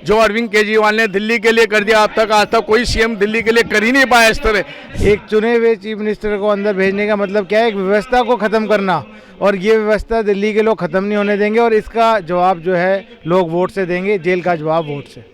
जो अरविंद केजरीवाल ने दिल्ली के लिए कर दिया, अब तक आज तक कोई सीएम दिल्ली के लिए कर ही नहीं पाया इस तरह। एक चुने हुए चीफ मिनिस्टर को अंदर भेजने का मतलब क्या है? एक व्यवस्था को ख़त्म करना, और ये व्यवस्था दिल्ली के लोग ख़त्म नहीं होने देंगे, और इसका जवाब जो है लोग वोट से देंगे, जेल का जवाब वोट से।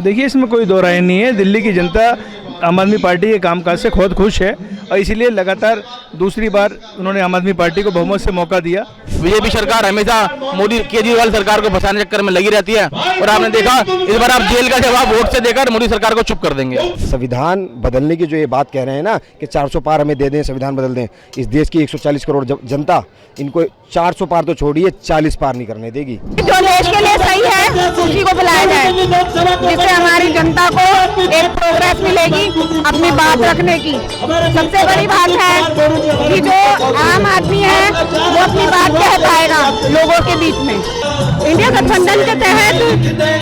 देखिए, इसमें कोई दो राय नहीं है। दिल्ली की जनता आम आदमी पार्टी के कामकाज से बहुत खुश है और इसीलिए लगातार दूसरी बार उन्होंने आम आदमी पार्टी को बहुमत से मौका दिया। बीजेपी सरकार हमेशा मोदी केजरीवाल सरकार को फंसाने चक्कर में लगी रहती है और आपने देखा इस बार आप जेल का जवाब वोट से देकर मोदी सरकार को चुप कर देंगे। संविधान बदलने की जो ये बात कह रहे हैं ना कि 400 पार हमें दे दें, संविधान बदल दें, इस देश की 140 करोड़ जनता इनको 400 पार तो छोड़िए 40 पार नहीं करने देगी। जो देश के लिए सही है उसी को बुलाया जाए, जिससे हमारी जनता को एक प्रोग्रेस मिलेगी अपनी बात रखने की। सबसे बड़ी बात है कि जो आम आदमी है वो अपनी बात कह पाएगा लोगों के बीच में। इंडिया गठबंधन के तहत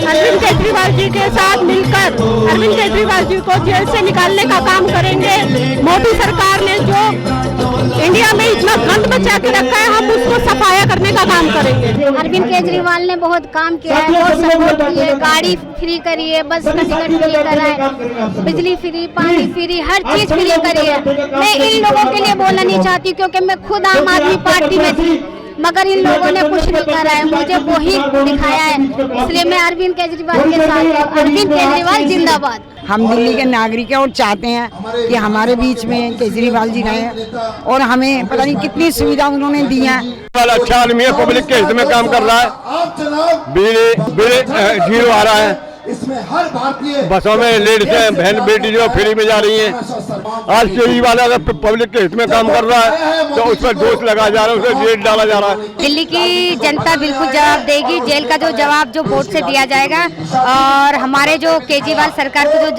अरविंद केजरीवाल जी के साथ मिलकर अरविंद केजरीवाल जी को जेल से निकालने का काम करेंगे। मोदी सरकार ने जो इंडिया में इतना गंद मचा के रखा है, हम उसको सफाया करने का काम करेंगे। अरविंद केजरीवाल ने बहुत काम किया है, बहुत सपोर्ट किए, गाड़ी फ्री करी है, बस का टिकट फ्री कराए, बिजली फ्री, पानी फ्री, हर चीज फ्री करी है। मैं इन लोगों के लिए बोलना नहीं चाहती क्योंकि मैं खुद आम आदमी पार्टी में थी, मगर इन लोगों ने कुछ नहीं करा है, मुझे वो ही दिखाया है, इसलिए मैं अरविंद केजरीवाल के साथ हूँ। अरविंद केजरीवाल जिंदाबाद। हम दिल्ली के नागरिक हैं और चाहते हैं कि हमारे बीच में केजरीवाल जी रहे और हमें पता नहीं कितनी सुविधा उन्होंने दी है। अच्छा आदमी है, पब्लिक के हित में काम कर रहा है, बिजली जीरो आ रहा है, इसमें हर भारतीय बसों में लेडीज बहन बेटी जो फ्री में जा रही हैं। आज केजरीवाल अगर पब्लिक के हित में काम कर रहा है तो उस पर दोष लगाया जा रहा है, उसे जेल डाला जा रहा है। दिल्ली की जनता बिल्कुल जवाब देगी, जेल का जो जवाब जो वोट से दिया जाएगा। और हमारे जो केजरीवाल सरकार को जो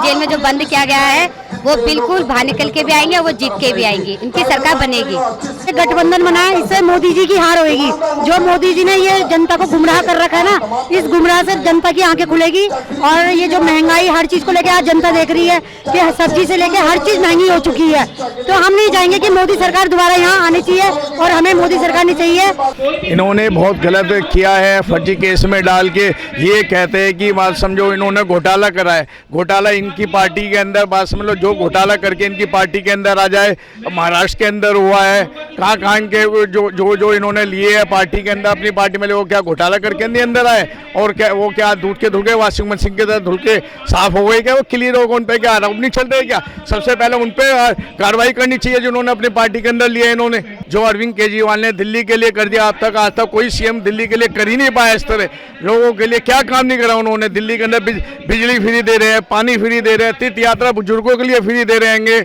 जेल में जो बंद किया गया है वो बिल्कुल बाहर निकल के भी आएंगे, वो जीत के भी आएंगे, इनकी सरकार बनेगी। गठबंधन बनाए, इससे मोदी जी की हार होगी। जो मोदी जी ने ये जनता को गुमराह कर रखा है ना, इस गुमराह से जनता की आंखें खुलेगी। और ये जो महंगाई हर चीज को लेकर आज जनता देख रही है कि सब्जी से लेकर हर चीज महंगी हो चुकी है, तो हम नहीं चाहेंगे कि मोदी सरकार दोबारा यहाँ आनी चाहिए और हमें मोदी सरकार नहीं चाहिए। इन्होंने बहुत गलत किया है, फर्जी केस में डाल के ये कहते हैं कि बात समझो इन्होंने घोटाला करा है। घोटाला इनकी पार्टी के अंदर, बात समझ लो, जो घोटाला करके इनकी पार्टी के अंदर आ जाए, महाराष्ट्र के अंदर हुआ है, कहाँ के जो इन्होंने लिए है पार्टी के अंदर, अपनी पार्टी में, वो क्या घोटाला करके अंदर आए और क्या वो क्या दूध के धुल वाशिंग मशीन के तरह धुल के साफ हो गए क्या? वो क्लियर हो गए? उन पे क्या आरोप नहीं चल रहे क्या? सबसे पहले उन पे कार्रवाई करनी चाहिए जिन्होंने अपनी पार्टी के अंदर लिया। इन्होंने जो अरविंद केजरीवाल ने दिल्ली के लिए कर दिया, अब तक आज तक कोई सीएम दिल्ली के लिए कर ही नहीं पाया इस तरह। लोगों के लिए क्या काम नहीं करा उन्होंने? दिल्ली के अंदर बिजली फ्री दे रहे हैं, पानी फ्री दे रहे हैं, तीर्थ यात्रा बुजुर्गों के लिए फ्री दे रहेंगे,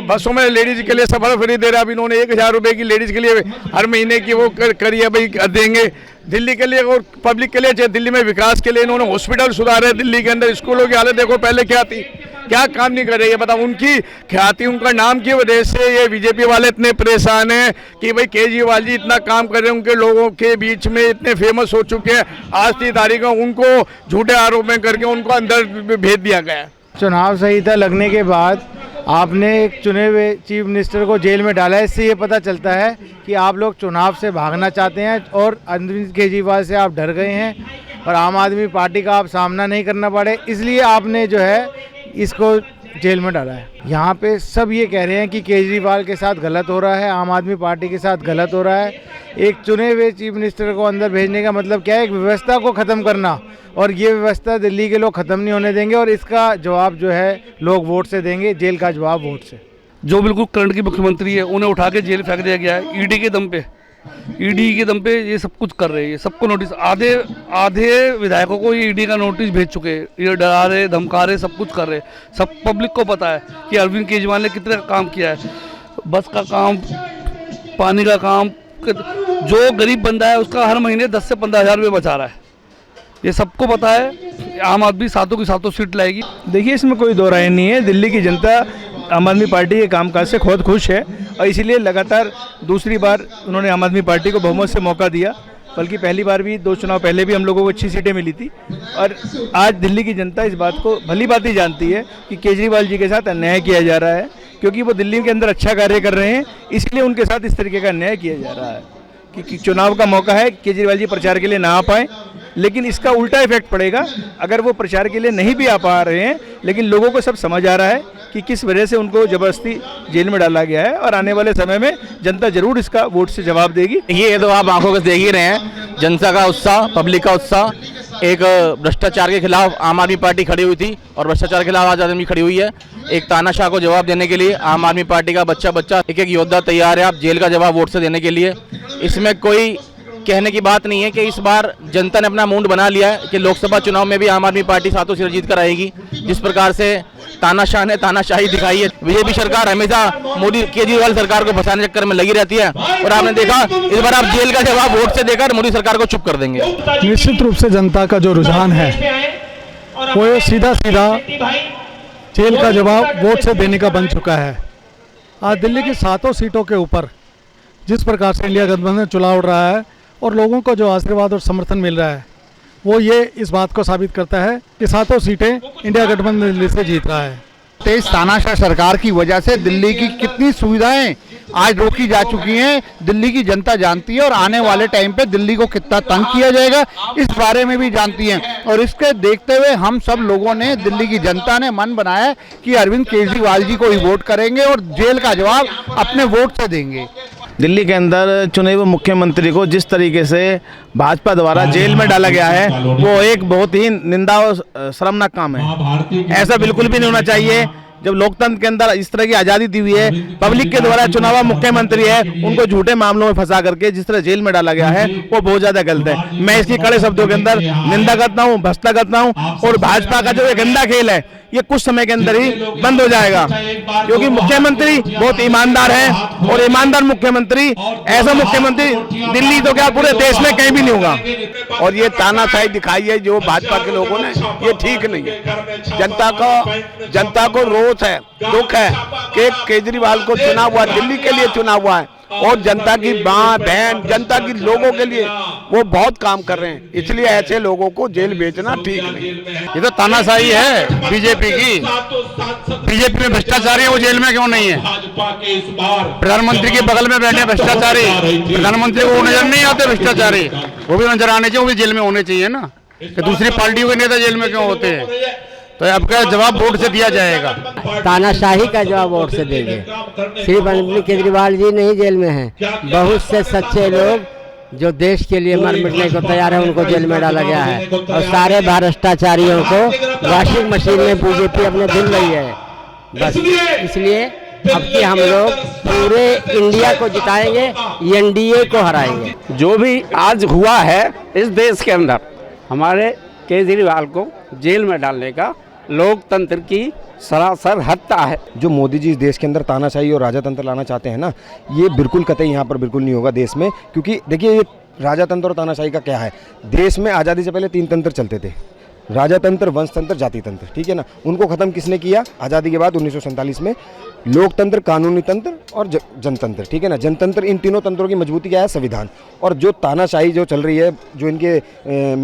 बसों में लेडीज के लिए सफर फ्री दे रहे हैं। अब इन्होंने 1000 रुपए की लेडीज के लिए हर महीने की वो करी है, भाई देंगे दिल्ली के लिए और पब्लिक के लिए। दिल्ली में विकास के लिए इन्होंने हॉस्पिटल सुधारे, दिल्ली के अंदर स्कूलों की हालत देखो पहले क्या थी, क्या काम नहीं कर रही है बताओ। उनकी ख्याति, उनका नाम की वजह से ये बीजेपी वाले इतने परेशान हैं कि भाई केजरीवाल जी इतना काम कर रहे हैं, उनके लोगों के बीच में इतने फेमस हो चुके हैं। आज की तारीख में उनको झूठे आरोप में करके उनको अंदर भेज दिया गया। चुनाव संहिता लगने के बाद आपने एक चुने हुए चीफ मिनिस्टर को जेल में डाला है, इससे ये पता चलता है कि आप लोग चुनाव से भागना चाहते हैं और अरविंद केजरीवाल से आप डर गए हैं और आम आदमी पार्टी का आप सामना नहीं करना पड़े, इसलिए आपने जो है इसको जेल में डाला है। यहाँ पे सब ये कह रहे हैं कि केजरीवाल के साथ गलत हो रहा है, आम आदमी पार्टी के साथ गलत हो रहा है। एक चुने हुए चीफ मिनिस्टर को अंदर भेजने का मतलब क्या है? एक व्यवस्था को ख़त्म करना, और ये व्यवस्था दिल्ली के लोग ख़त्म नहीं होने देंगे, और इसका जवाब जो है लोग वोट से देंगे, जेल का जवाब वोट से। जो बिल्कुल करंट की मुख्यमंत्री है उन्हें उठा के जेल फेंक दिया गया है ईडी के दम पे। ईडी के दम पे ये सब कुछ कर रहे हैं, सबको नोटिस, आधे विधायकों को ये ईडी का नोटिस भेज चुके हैं। ये डरा रहे, धमका रहे, सब कुछ कर रहे हैं। सब पब्लिक को पता है कि अरविंद केजरीवाल ने कितने काम किया है, बस का काम, पानी का काम। जो गरीब बंदा है उसका हर महीने 10 से 15 हज़ार रुपये बचा रहा है, ये सबको पता है। आम आदमी सातों की सातों सीट लाएगी। देखिए, इसमें कोई दो राय नहीं है। दिल्ली की जनता आम आदमी पार्टी के कामकाज से बहुत खुश है और इसीलिए लगातार दूसरी बार उन्होंने आम आदमी पार्टी को बहुमत से मौका दिया। बल्कि पहली बार भी, 2 चुनाव पहले भी हम लोगों को अच्छी सीटें मिली थी। और आज दिल्ली की जनता इस बात को भली भांति जानती है कि केजरीवाल जी के साथ अन्याय किया जा रहा है, क्योंकि वो दिल्ली के अंदर अच्छा कार्य कर रहे हैं, इसलिए उनके साथ इस तरीके का अन्याय किया जा रहा है। कि चुनाव का मौका है, केजरीवाल जी प्रचार के लिए ना आ पाए, लेकिन इसका उल्टा इफेक्ट पड़ेगा अगर वो प्रचार के लिए नहीं भी आ पा रहे हैं, लेकिन लोगों को सब समझ आ रहा है कि किस वजह से उनको ज़बरदस्ती जेल में डाला गया है, और आने वाले समय में जनता जरूर इसका वोट से जवाब देगी। ये तो आप आंखों से देख ही रहे हैं, जनता का उत्साह, पब्लिक का उत्साह। एक भ्रष्टाचार के खिलाफ आम आदमी पार्टी खड़ी हुई थी और भ्रष्टाचार के खिलाफ आज आदमी खड़ी हुई है। एक तानाशाह को जवाब देने के लिए आम आदमी पार्टी का बच्चा बच्चा एक एक योद्धा तैयार है आप जेल का जवाब वोट से देने के लिए। इसमें कोई कहने की बात नहीं है कि इस बार जनता ने अपना मूड बना लिया है कि लोकसभा चुनाव में भी आम आदमी पार्टी सातों सीट जीत कर आएगी। जिस प्रकार से तानाशाह ने तानाशाही दिखाई है, बीजेपी सरकार हमेशा मोदी केजरीवाल सरकार को फंसाने के चक्कर में लगी रहती है, और आपने देखा इस बार आप जेल का जवाब वोट से देकर मोदी सरकार को चुप कर देंगे। निश्चित रूप से जनता का जो रुझान है वो सीधा सीधा जेल का जवाब वोट से देने का बन चुका है। आज दिल्ली की 7 सीटों के ऊपर जिस प्रकार से इंडिया गठबंधन चुनाव उड़ रहा है और लोगों को जो आशीर्वाद और समर्थन मिल रहा है, वो ये इस बात को साबित करता है कि 7 सीटें इंडिया गठबंधन दिल्ली से जीत रहा है। तेज तानाशाह सरकार की वजह से दिल्ली की कितनी सुविधाएं आज रोकी जा चुकी हैं, दिल्ली की जनता जानती है, और आने वाले टाइम पे दिल्ली को कितना तंग किया जाएगा इस बारे में भी जानती हैं। और इसके देखते हुए हम सब लोगों ने, दिल्ली की जनता ने मन बनाया कि अरविंद केजरीवाल जी को ही वोट करेंगे और जेल का जवाब अपने वोट से देंगे। दिल्ली के अंदर चुने हुए मुख्यमंत्री को जिस तरीके से भाजपा द्वारा जेल में डाला गया है, वो एक बहुत ही निंदा और शर्मनाक काम है। ऐसा बिल्कुल भी नहीं होना चाहिए। जब लोकतंत्र के अंदर इस तरह की आज़ादी दी हुई है, पब्लिक के द्वारा चुनावा मुख्यमंत्री है, उनको झूठे मामलों में फंसा करके जिस तरह जेल में डाला गया है, वो बहुत ज़्यादा गलत है। मैं इसकी कड़े शब्दों के अंदर निंदा करता हूँ, भत्सना करता हूँ, और भाजपा का जो ये गंदा खेल है ये कुछ समय के अंदर ही बंद हो जाएगा, क्योंकि मुख्यमंत्री बहुत ईमानदार है, और ईमानदार मुख्यमंत्री, ऐसा मुख्यमंत्री दिल्ली तो क्या पूरे देश में कहीं भी नहीं होगा। और ये तानाशाही दिखाई है जो भाजपा के लोगों ने, ये ठीक नहीं है। जनता को रोष है, दुख है कि केजरीवाल को चुना हुआ, दिल्ली के लिए चुना हुआ है, और जनता की मां बहन, जनता की लोगों के लिए वो बहुत काम कर रहे हैं, इसलिए ऐसे लोगों को जेल भेजना ठीक नहीं। ये तो तानाशाही है बीजेपी की। बीजेपी में भ्रष्टाचारी है, वो जेल में क्यों नहीं है? प्रधानमंत्री के बगल में बैठे भ्रष्टाचारी, प्रधानमंत्री को नजर नहीं आते भ्रष्टाचारी, वो भी नजर आने चाहिए, वो भी जेल में होने चाहिए ना, कि दूसरी पार्टियों के नेता जेल में क्यों होते हैं? तो आपका जवाब वोट से दिया जाएगा। तानाशाही का जवाब वोट से देंगे। सिर्फ अरविंद केजरीवाल जी नहीं जेल में हैं, बहुत से सच्चे लोग जो देश के लिए मर मिटने को तैयार है, उनको जेल में डाला गया है, और सारे भ्रष्टाचारियों को वॉशिंग मशीन में बीजेपी अपने धुल रही है। बस इसलिए अब कि हम लोग पूरे इंडिया को जिताएंगे, एनडीए को हराएंगे। जो भी आज हुआ है इस देश के अंदर, हमारे केजरीवाल को जेल में डालने का लोकतंत्र की सरासर हत्या है। जो मोदी जी इस देश के अंदर तानाशाही और राजातंत्र लाना चाहते हैं ना, ये बिल्कुल कतई यहाँ पर बिल्कुल नहीं होगा देश में। क्योंकि देखिए, ये राजातंत्र और तानाशाही का क्या है, देश में आज़ादी से पहले 3 तंत्र चलते थे, राजातंत्र, वंशतंत्र, जाति तंत्र, ठीक है ना। उनको ख़त्म किसने किया आज़ादी के बाद 1947 में? लोकतंत्र, कानूनी तंत्र और जनतंत्र, ठीक है ना। जनतंत्र, इन तीनों तंत्रों की मजबूती क्या है? संविधान। और जो तानाशाही जो चल रही है, जो इनके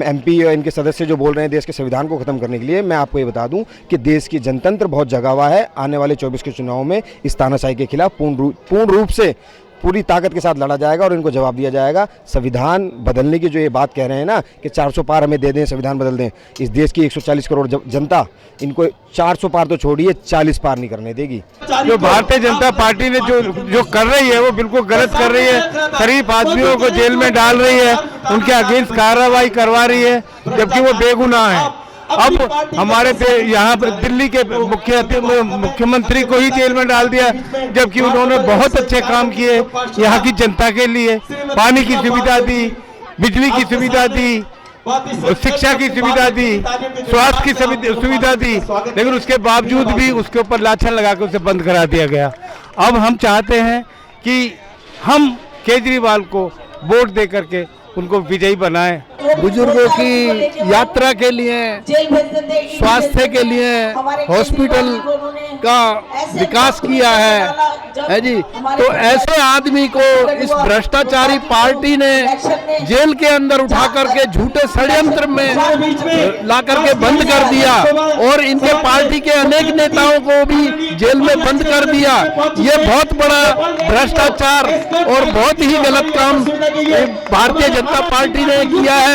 एमपी और इनके सदस्य जो बोल रहे हैं देश के संविधान को ख़त्म करने के लिए, मैं आपको ये बता दूं कि देश की जनतंत्र बहुत जगा हुआ है। आने वाले 24 के चुनाव में इस तानाशाही के खिलाफ पूर्ण रूप से पूरी ताकत के साथ लड़ा जाएगा और इनको जवाब दिया जाएगा। संविधान बदलने की जो ये बात कह रहे हैं ना कि 400 पार हमें दे दें, संविधान बदल दें, इस देश की 140 करोड़ जनता इनको 400 पार तो छोड़िए 40 पार नहीं करने देगी। जो भारतीय जनता पार्टी ने जो कर रही है वो बिल्कुल गलत कर रही है। शरीफ आदमियों को जेल में डाल रही है, उनके अगेंस्ट कार्रवाई करवा रही है, जबकि वो बेगुनाह है। अब हमारे यहाँ दिल्ली के मुख्यमंत्री को ही जेल में डाल दिया, जबकि उन्होंने बहुत अच्छे काम किए यहाँ की जनता के लिए। पानी की सुविधा दी, बिजली की सुविधा दी, शिक्षा की सुविधा दी, स्वास्थ्य की सुविधा दी, लेकिन उसके बावजूद भी उसके ऊपर लाछन लगा के उसे बंद करा दिया गया। अब हम चाहते हैं कि हम केजरीवाल को वोट दे करके उनको विजयी बनाएं। बुजुर्गों की यात्रा के लिए, स्वास्थ्य के लिए, हॉस्पिटल का विकास किया है जी। तो ऐसे आदमी को इस भ्रष्टाचारी पार्टी ने जेल के अंदर उठा करके झूठे षड्यंत्र में ला करके बंद कर दिया, और इनके पार्टी के अनेक नेताओं को भी जेल में बंद कर दिया। ये बहुत बड़ा भ्रष्टाचार और बहुत ही गलत काम भारतीय जनता पार्टी ने किया है।